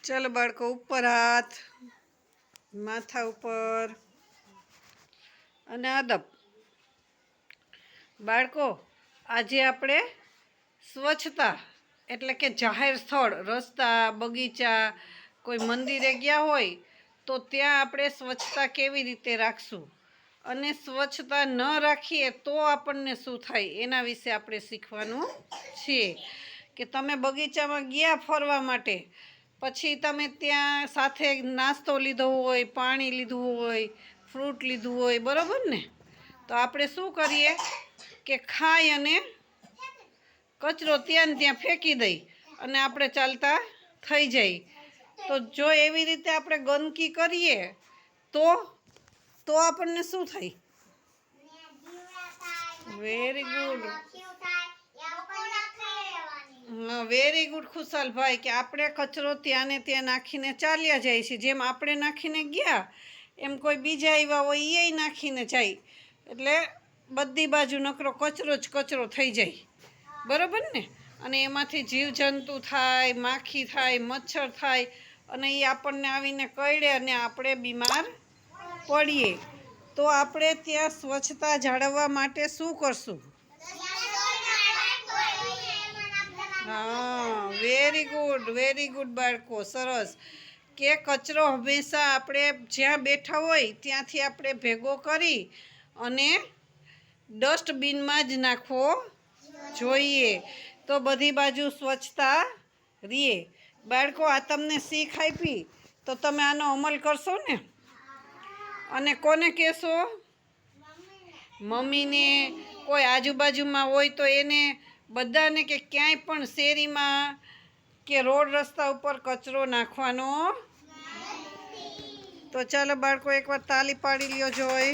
चलो बाळको ऊपर हाथ माथा ऊपर अने अदब। बाळको आजे आपणे स्वच्छता एटले के जाहेर स्थळ रस्ता बगीचा कोई मंदिरे गया होय तो त्या आपणे स्वच्छता केवी रीते राखशुं अने स्वच्छता न राखीए तो आपणने शुं थाय एना विશે આપણે શીખવાનું છે કે તમે બગીચામાં ગયા ફરવા માટે પછી તમે ત્યાં સાથે નાસ્તો લીધો હોય પાણી લીધું હોય ફ્રૂટ લીધું હોય બરાબર ને તો આપણે શું કરીએ કે ખાઈ અને કચરો ત્યાં ને ત્યાં ફેંકી દઈ અને આપણે ચાલતા થઈ જાય તો જો એવી રીતે આપણે ગંદકી કરીએ તો तो આપણને શું થાય વેરી ગુડ हाँ वेरी गुड खुशाल भाई कि आपणे कचरो त्यां ने त्यां नाखीने चाल्या जाय छे जेम आपणे नाखीने गया एम कोई बीजा आव्या होय ए नाखीने जाय एटले बधी बाजू नकरो कचरो ज कचरो थई जाय बराबर ने अने एमांथी जीवजंतु थाय माखी थाय मच्छर थाय अने ए आपणने आवीने करडे अने आपणे बीमार पड़ीए तो आपणे त्यां स्वच्छता जाळववा माटे शुं करशुं हाँ वेरी गुड बाळको सरस के कचरो हमेशा आपणे ज्यां बेठा होय त्यांथी आपणे भेगो करी अने डस्टबीन में ज नाखवो जोईए तो बधी बाजू स्वच्छता रहे बाळको आ तमने सीख आपी तो तमे आनो अमल करशो ने अने कोने कहेशो मम्मी ने कोई आजूबाजू में होय तो एने बधाने के क्यांय पण शेरी में के रोड रस्ता पर कचरो नाखवानो तो चलो बाळको एक बार ताली पाड़ी लियो जोई।